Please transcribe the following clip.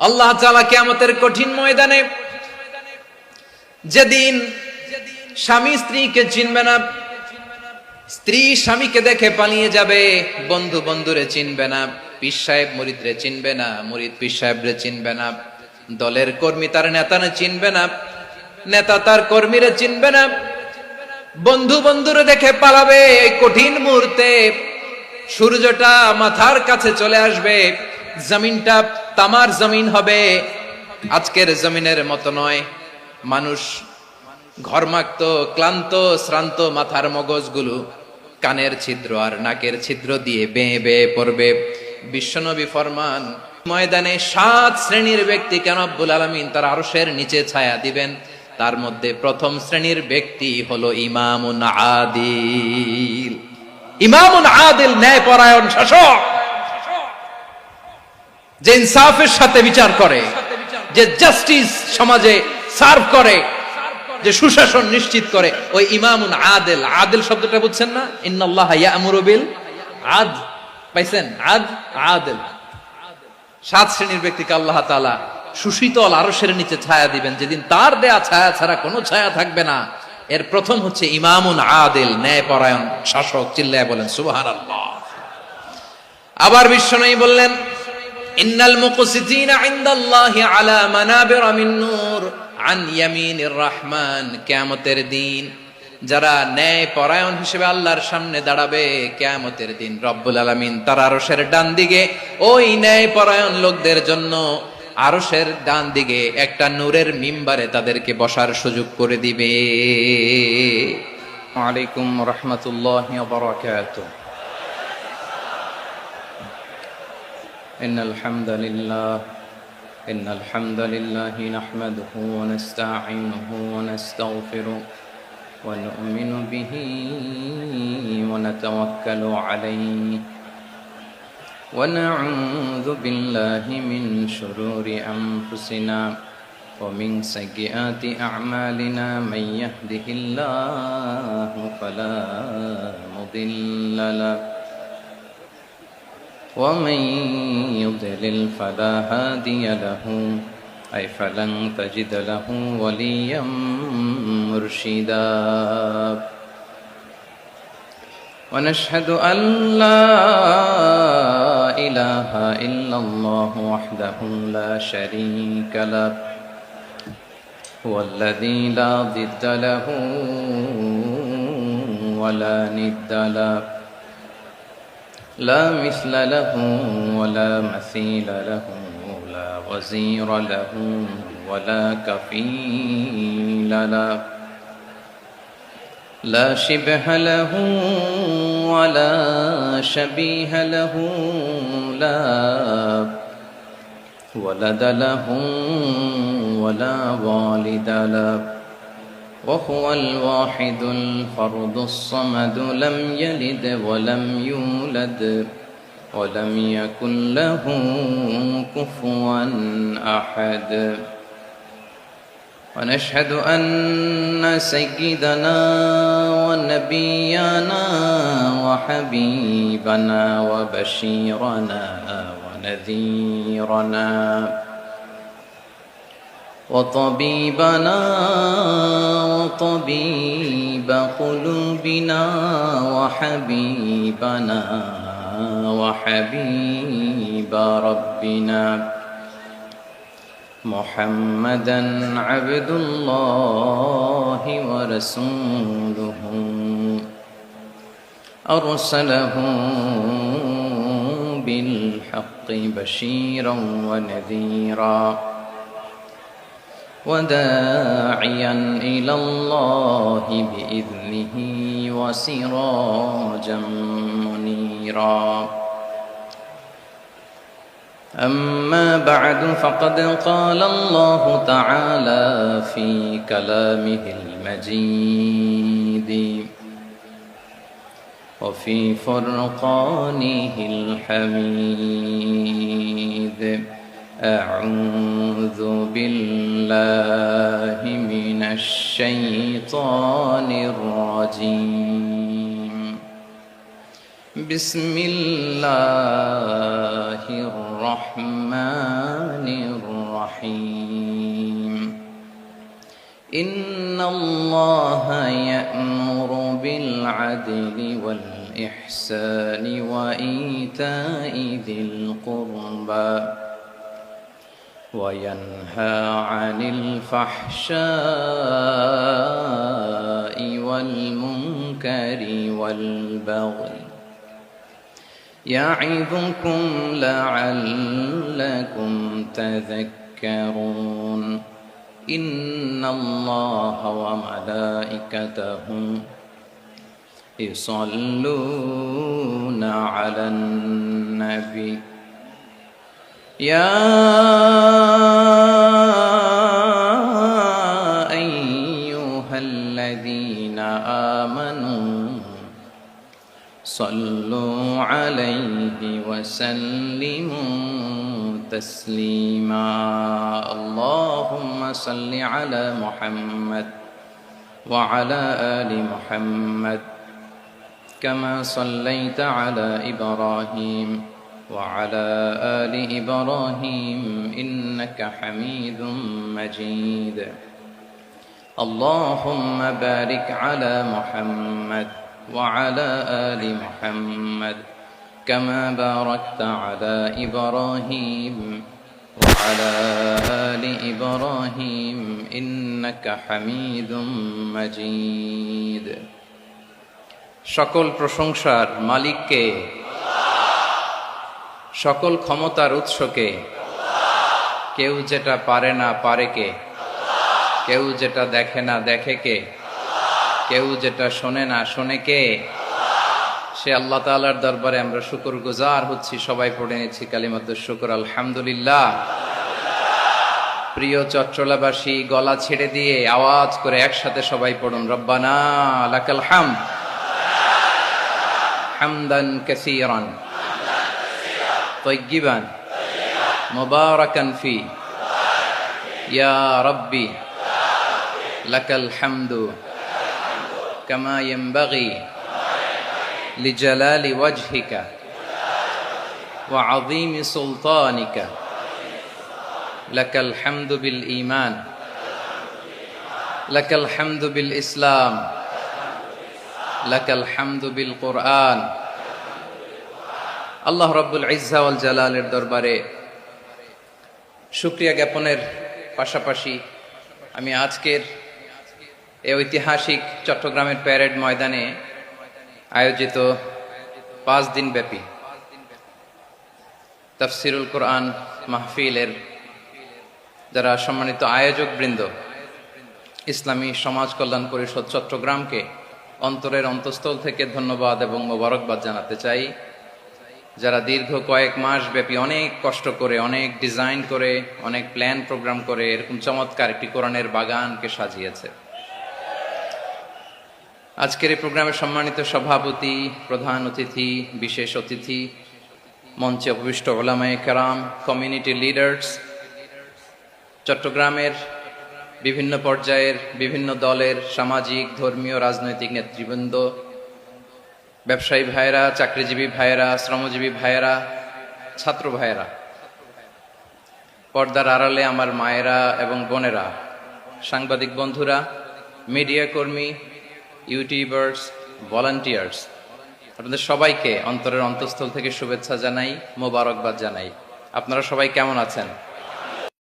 আল্লাহ তাআলা কিয়ামতের কঠিন ময়দানে যেদিন স্বামী স্ত্রীকে চিনবে না, স্ত্রী স্বামীকে দেখে পালিয়ে যাবে, বন্ধু বন্ধুরে চিনবে না, পীর সাহেব মুরিদরে চিনবে না, মুরিদ পীর সাহেবরে চিনবে না, দলের কর্মী তার নেতারে চিনবে না, নেতা তার কর্মীরে চিনবে না, বন্ধু বন্ধুরে দেখে পালাবে। এই কঠিন মুহূর্তে সূর্যটা মাথার কাছে চলে আসবে, জমিনটা তামার জমিন হবে, আজকের জমিনের মতো নয়। মানুষ ঘর্মাক্ত, ক্লান্ত, শ্রান্ত মাথার মগজগুলো কানের ছিদ্র আর নাকের ছিদ্র দিয়ে বেয়ে বেয়ে পড়বে। বিশ্বনবী ফরমান, ময়দানে 7 শ্রেণীর ব্যক্তিকে রব্বুল আলামিন তার আরশের নিচে ছায়া দিবেন। তার মধ্যে প্রথম শ্রেণীর ব্যক্তি হলো ইমামুন আদিল। ইমামুন আদিল, ন্যায়পরায়ণ শাসক, যে ইনসাফের সাথে বিচার করে, যে জাস্টিস সমাজে সার্ভ করে, যে সুশাসন নিশ্চিত করে, ওই ইমামুন আদিল। আদিল শব্দটা বুঝছেন না? ইন্নাল্লাহা ইয়া'মুরু বিল আদল, পাইছেন? আদিল। 7 শ্রেণীর ব্যক্তিকে আল্লাহ তাআলা সুশীতল আরশের নিচে ছায়া দিবেন, যেদিন তার দেয়া ছায়া ছাড়া কোনো ছায়া থাকবে না। এর প্রথম হচ্ছে ইমামুন আদিল, ন্যায়পরায়ণ শাসক। চিল্লায় বলেন সুবহানাল্লাহ। আবার বিশ্বনবী বললেন, ইন্নাল মুকসিতিনা ইনদাল্লাহি আলা মানাবিরা মিন নূর আন ইয়ামিনির রহমান। কিয়ামতের দিন যারা ন্যায়পরায়ণ হিসেবে আল্লাহর সামনে দাঁড়াবে, কিয়ামতের দিন রব্বুল আলামিন তার আরশের ডান দিকে ওই ন্যায়পরায়ণ লোকদের জন্য আরশের ডান দিকে একটা নূরের মিম্বারে তাদেরকে বসার সুযোগ করে দিবে। ওয়ালাইকুম রাহমাতুল্লাহি ওয়া বারাকাতুহু। ইন্নাল হামদালিল্লাহি নাহমাদুহু ওয়া নাস্তাঈনুহু ওয়া নাস্তাগফিরুহু ওয়া নু'মিনু বিহি ওয়া নাতাওয়াক্কালু আলাইহি ওয়া না'উযু বিল্লাহি মিন শুরুরি আনফুসিনা ওয়া মিন সাইয়্যাতি আ'মালিনা মান ইয়াহদিহিল্লাহু ফালা মুদিল্লা লাহু ওয়া মান ইউদ্লিল ফালা হাদিয়া লাহু আই ফালান তাজিদ লাহু ওয়ালিয়াম মুরশিদা। ونشهد أن لا إله إلا الله وحده لا شريك له هو الذي لا ضد له ولا ند له لا مثل له ولا مثيل له لا وزير له ولا كفيل له لا شبه له ولا شبيه له لا ولد له ولا والد له وهو الواحد الفرد الصمد لم يلد ولم يولد ولم يكن له كفوا أحد. ونشهد أن سيدنا ونبينا وحبيبنا وبشيرنا ونذيرنا وطبيبنا وطبيب قلوبنا وحبيبنا وحبيب ربنا محمدا عبد الله ورسوله أرسله بالحق بشيرا ونذيرا وداعيا إلى الله بإذنه وسراجا منيرا. أما بعد فقد قال الله تعالى في كلامه المجيد وفي فرقانه الحميد. أعوذ بالله من الشيطان الرجيم. بسم الله الرحمن الرحيم. إن الله يأمر بالعدل والإحسان وإيتاء ذي القربى وينهى عن الفحشاء والمنكر والبغي يعظكم لعلكم تذكرون إن الله وملائكته يصلون على النبي يا أيها الذين آمنوا صلوا عليه وسلموا تسليما اللهم صل على محمد وعلى آل محمد كما صليت على إبراهيم وعلى آل إبراهيم إنك حميد مجيد اللهم بارك على محمد وعلى آل محمد كما باركت على إبراهيم وعلى آل إبراهيم إنك حميد مجيد সকল প্রশংসার মালিককে সকল ক্ষমতার উৎসকে কেউ যেটা পারে না পারে কে কেউ যেটা দেখে না দেখে কে কেউ যেটা শোনে না শোনে কে সে আল্লাহ তাআলার দরবারে আমরা শুকরগুজার হচ্ছি সবাই পড়ে নিচ্ছি কালিমাতুশ শুকর আলহামদুলিল্লাহ প্রিয় চট্টলাবাসী গলা ছেড়ে দিয়ে আওয়াজ করে একসাথে সবাই পড়ুন রব্বানা লাকাল হামদ হামদান কাসীরান طيبا مباركا فيه يا ربي لك الحمد كما ينبغي لجلال وجهك وعظيم سلطانك لك الحمد بالإيمان لك الحمد بالإسلام لك الحمد بالقرآن আল্লাহ রাব্বুল ইজ্জা ওয়াল জালালের দরবারে শুকরিয়া জ্ঞাপনের পাশাপাশি আমি আজকের এই ঐতিহাসিক চট্টগ্রামের প্যারেড ময়দানে আয়োজিত 5 দিন ব্যাপী তাফসিরুল কোরআন মাহফিলের যারা সম্মানিত আয়োজক বৃন্দ ইসলামী সমাজ কল্যাণ পরিষদ চট্টগ্রামকে অন্তরের অন্তঃস্থল থেকে ধন্যবাদ এবং মোবারকবাদ জানাতে চাই যারা দীর্ঘ কয়েক মাস ব্যাপী অনেক কষ্ট করে অনেক ডিজাইন করে অনেক প্ল্যান প্রোগ্রাম করে এরকম চমৎকার একটি কোরআনের বাগানকে সাজিয়েছে আজকের এই প্রোগ্রামের সম্মানিত সভাপতি প্রধান অতিথি বিশেষ অতিথি মঞ্চে উপবিষ্ট উলামায়ে কেরাম কমিউনিটি লিডার্স চট্টগ্রামের বিভিন্ন পর্যায়ের বিভিন্ন দলের সামাজিক ধর্মীয় রাজনৈতিক নেতৃবৃন্দ ব্যবসায়ী ভাইয়েরা চাকরিজীবী ভাইয়েরা শ্রমজীবী ভাইয়েরা ছাত্র ভাইয়েরা পর্দার আড়ালে আমার মায়েরা এবং বোনেরা সাংবাদিক বন্ধুরা মিডিয়া কর্মী ইউটিউবার্স ভলান্টিয়ার্স আপনাদের সবাইকে অন্তরের অন্তঃস্থল থেকে শুভেচ্ছা জানাই মোবারকবাদ জানাই আপনারা সবাই কেমন আছেন